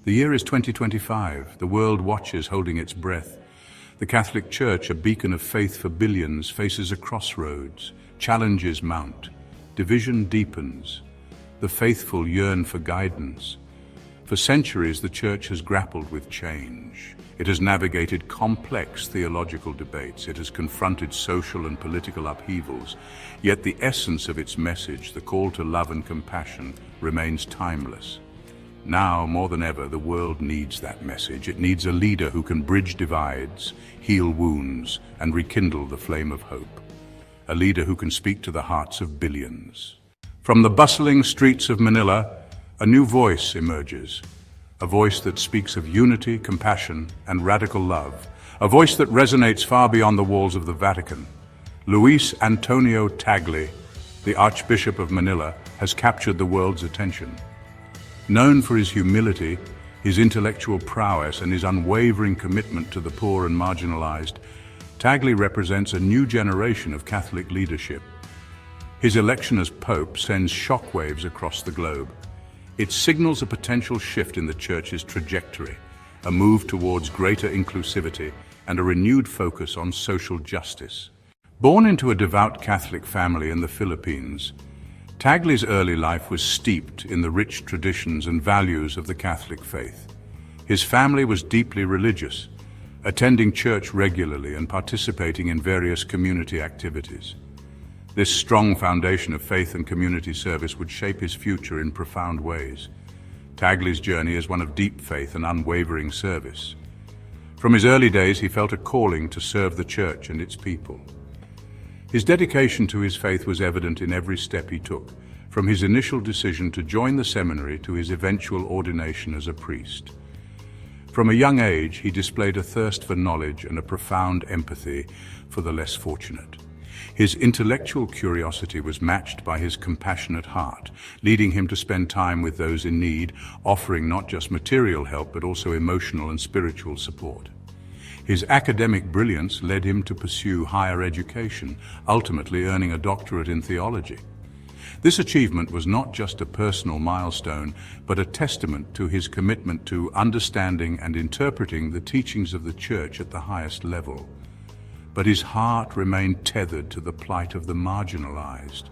The year is 2025. The world watches, holding its breath. The Catholic Church, a beacon of faith for billions, faces a crossroads. Challenges mount. Division deepens. The faithful yearn for guidance. For centuries, the Church has grappled with change. It has navigated complex theological debates. It has confronted social and political upheavals. Yet the essence of its message, the call to love and compassion, remains timeless. Now, more than ever, the world needs that message. It needs a leader who can bridge divides, heal wounds, and rekindle the flame of hope. A leader who can speak to the hearts of billions. From the bustling streets of Manila, a new voice emerges. A voice that speaks of unity, compassion, and radical love. A voice that resonates far beyond the walls of the Vatican. Luis Antonio Tagle, the Archbishop of Manila, has captured the world's attention. Known for his humility, his intellectual prowess, and his unwavering commitment to the poor and marginalized, Tagle represents a new generation of Catholic leadership. His election as Pope sends shockwaves across the globe. It signals a potential shift in the Church's trajectory, a move towards greater inclusivity and a renewed focus on social justice. Born into a devout Catholic family in the Philippines, Tagle's early life was steeped in the rich traditions and values of the Catholic faith. His family was deeply religious, attending church regularly and participating in various community activities. This strong foundation of faith and community service would shape his future in profound ways. Tagle's journey is one of deep faith and unwavering service. From his early days, he felt a calling to serve the Church and its people. His dedication to his faith was evident in every step he took, from his initial decision to join the seminary to his eventual ordination as a priest. From a young age, he displayed a thirst for knowledge and a profound empathy for the less fortunate. His intellectual curiosity was matched by his compassionate heart, leading him to spend time with those in need, offering not just material help but also emotional and spiritual support. His academic brilliance led him to pursue higher education, ultimately earning a doctorate in theology. This achievement was not just a personal milestone, but a testament to his commitment to understanding and interpreting the teachings of the Church at the highest level. But his heart remained tethered to the plight of the marginalized.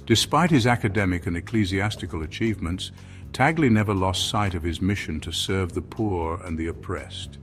Despite his academic and ecclesiastical achievements, Tagle never lost sight of his mission to serve the poor and the oppressed.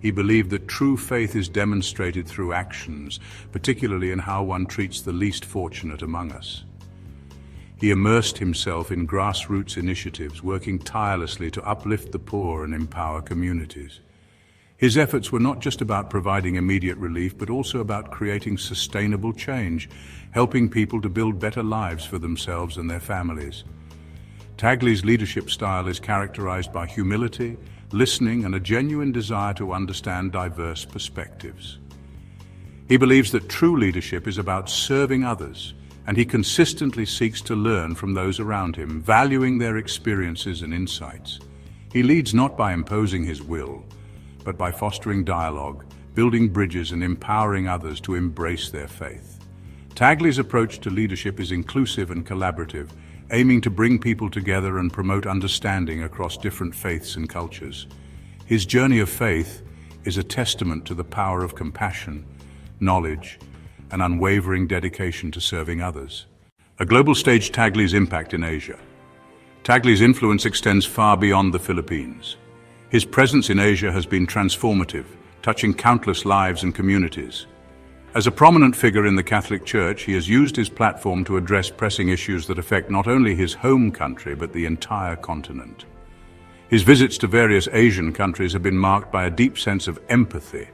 He believed that true faith is demonstrated through actions, particularly in how one treats the least fortunate among us. He immersed himself in grassroots initiatives, working tirelessly to uplift the poor and empower communities. His efforts were not just about providing immediate relief, but also about creating sustainable change, helping people to build better lives for themselves and their families. Tagle's leadership style is characterized by humility, listening, and a genuine desire to understand diverse perspectives. He believes that true leadership is about serving others, and he consistently seeks to learn from those around him, valuing their experiences and insights. He leads not by imposing his will, but by fostering dialogue, building bridges, and empowering others to embrace their faith. Tagle's approach to leadership is inclusive and collaborative, aiming to bring people together and promote understanding across different faiths and cultures. His journey of faith is a testament to the power of compassion, knowledge, and unwavering dedication to serving others. A global stage, Tagle's impact in Asia. Tagle's influence extends far beyond the Philippines. His presence in Asia has been transformative, touching countless lives and communities. As a prominent figure in the Catholic Church, he has used his platform to address pressing issues that affect not only his home country, but the entire continent. His visits to various Asian countries have been marked by a deep sense of empathy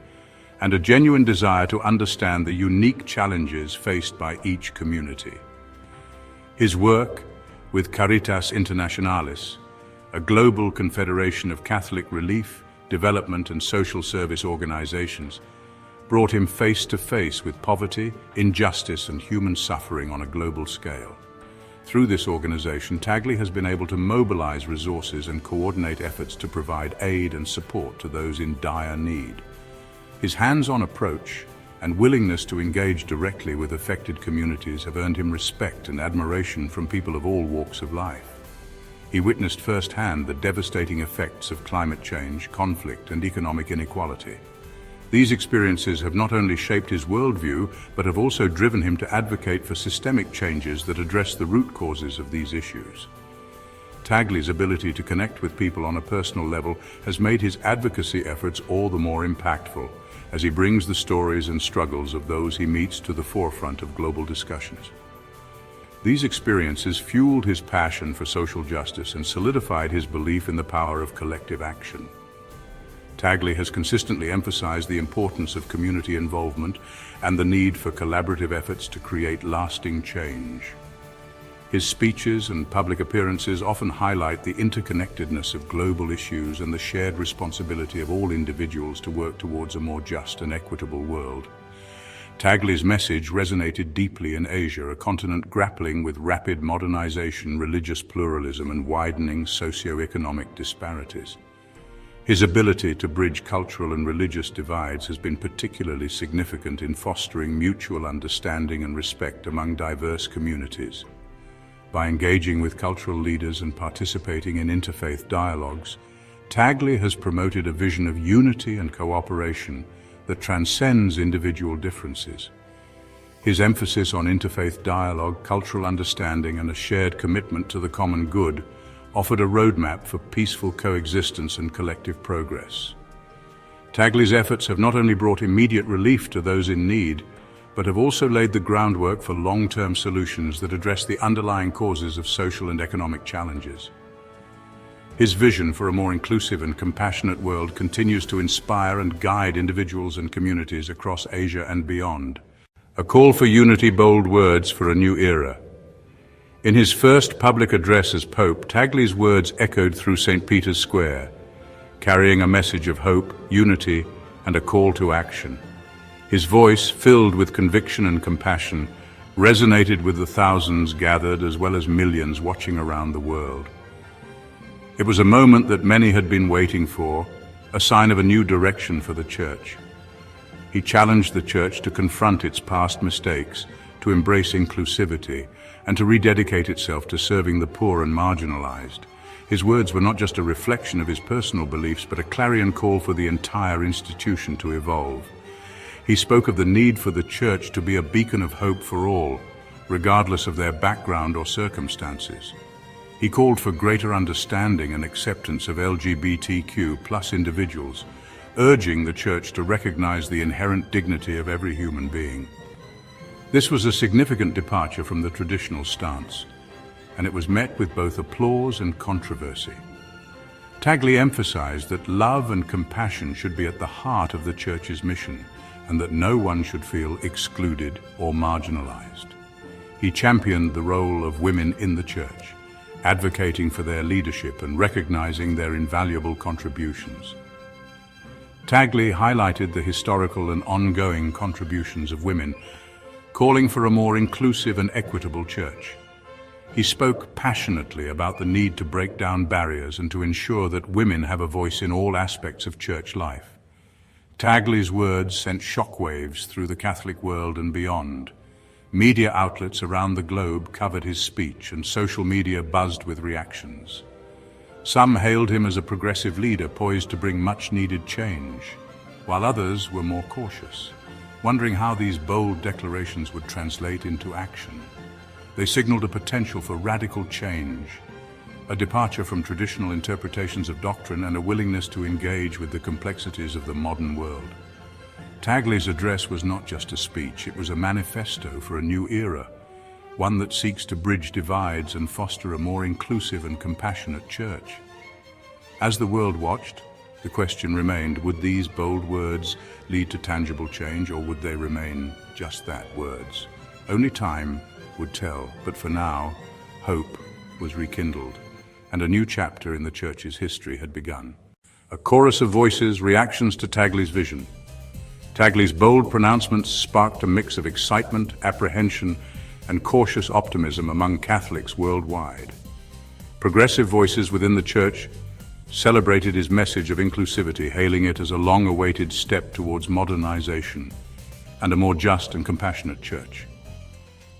and a genuine desire to understand the unique challenges faced by each community. His work with Caritas Internationalis, a global confederation of Catholic relief, development, and social service organizations, brought him face to face with poverty, injustice, and human suffering on a global scale. Through this organization, Tagle has been able to mobilize resources and coordinate efforts to provide aid and support to those in dire need. His hands-on approach and willingness to engage directly with affected communities have earned him respect and admiration from people of all walks of life. He witnessed firsthand the devastating effects of climate change, conflict, and economic inequality. These experiences have not only shaped his worldview, but have also driven him to advocate for systemic changes that address the root causes of these issues. Tagle's ability to connect with people on a personal level has made his advocacy efforts all the more impactful, as he brings the stories and struggles of those he meets to the forefront of global discussions. These experiences fueled his passion for social justice and solidified his belief in the power of collective action. Tagle has consistently emphasized the importance of community involvement and the need for collaborative efforts to create lasting change. His speeches and public appearances often highlight the interconnectedness of global issues and the shared responsibility of all individuals to work towards a more just and equitable world. Tagle's message resonated deeply in Asia, a continent grappling with rapid modernization, religious pluralism, and widening socio-economic disparities. His ability to bridge cultural and religious divides has been particularly significant in fostering mutual understanding and respect among diverse communities. By engaging with cultural leaders and participating in interfaith dialogues, Tagle has promoted a vision of unity and cooperation that transcends individual differences. His emphasis on interfaith dialogue, cultural understanding, and a shared commitment to the common good offered a roadmap for peaceful coexistence and collective progress. Tagle's efforts have not only brought immediate relief to those in need, but have also laid the groundwork for long-term solutions that address the underlying causes of social and economic challenges. His vision for a more inclusive and compassionate world continues to inspire and guide individuals and communities across Asia and beyond. A call for unity, bold words for a new era. In his first public address as Pope, Tagle's words echoed through St. Peter's Square, carrying a message of hope, unity, and a call to action. His voice, filled with conviction and compassion, resonated with the thousands gathered as well as millions watching around the world. It was a moment that many had been waiting for, a sign of a new direction for the Church. He challenged the Church to confront its past mistakes, to embrace inclusivity, and to rededicate itself to serving the poor and marginalized. His words were not just a reflection of his personal beliefs, but a clarion call for the entire institution to evolve. He spoke of the need for the Church to be a beacon of hope for all, regardless of their background or circumstances. He called for greater understanding and acceptance of LGBTQ+ individuals, urging the Church to recognize the inherent dignity of every human being. This was a significant departure from the traditional stance, and it was met with both applause and controversy. Tagle emphasized that love and compassion should be at the heart of the Church's mission, and that no one should feel excluded or marginalized. He championed the role of women in the Church, advocating for their leadership and recognizing their invaluable contributions. Tagle highlighted the historical and ongoing contributions of women, calling for a more inclusive and equitable Church. He spoke passionately about the need to break down barriers and to ensure that women have a voice in all aspects of Church life. Tagle's words sent shockwaves through the Catholic world and beyond. Media outlets around the globe covered his speech, and social media buzzed with reactions. Some hailed him as a progressive leader poised to bring much-needed change, while others were more cautious, wondering how these bold declarations would translate into action. They signaled a potential for radical change, a departure from traditional interpretations of doctrine, and a willingness to engage with the complexities of the modern world. Tagle's address was not just a speech, it was a manifesto for a new era, one that seeks to bridge divides and foster a more inclusive and compassionate Church. As the world watched, the question remained, would these bold words lead to tangible change, or would they remain just that, words? Only time would tell, but for now, hope was rekindled, and a new chapter in the Church's history had begun. A chorus of voices, reactions to Tagle's vision. Tagle's bold pronouncements sparked a mix of excitement, apprehension, and cautious optimism among Catholics worldwide. Progressive voices within the Church celebrated his message of inclusivity, hailing it as a long-awaited step towards modernization and a more just and compassionate Church.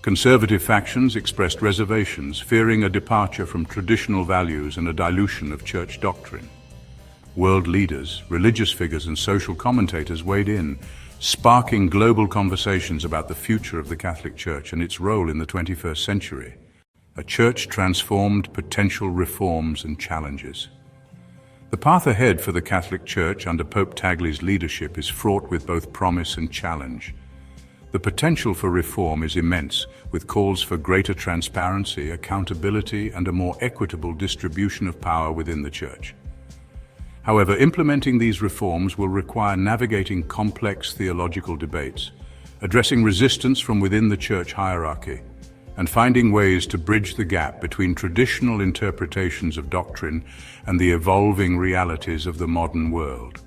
Conservative factions expressed reservations, fearing a departure from traditional values and a dilution of church doctrine. World leaders, religious figures, and social commentators weighed in, sparking global conversations about the future of the Catholic Church and its role in the 21st century. A church transformed, potential reforms and challenges. The path ahead for the Catholic Church under Pope Tagle's leadership is fraught with both promise and challenge. The potential for reform is immense, with calls for greater transparency, accountability, and a more equitable distribution of power within the Church. However, implementing these reforms will require navigating complex theological debates, addressing resistance from within the Church hierarchy, and finding ways to bridge the gap between traditional interpretations of doctrine and the evolving realities of the modern world.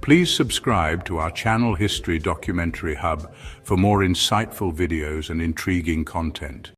Please subscribe to our channel History Documentary Hub for more insightful videos and intriguing content.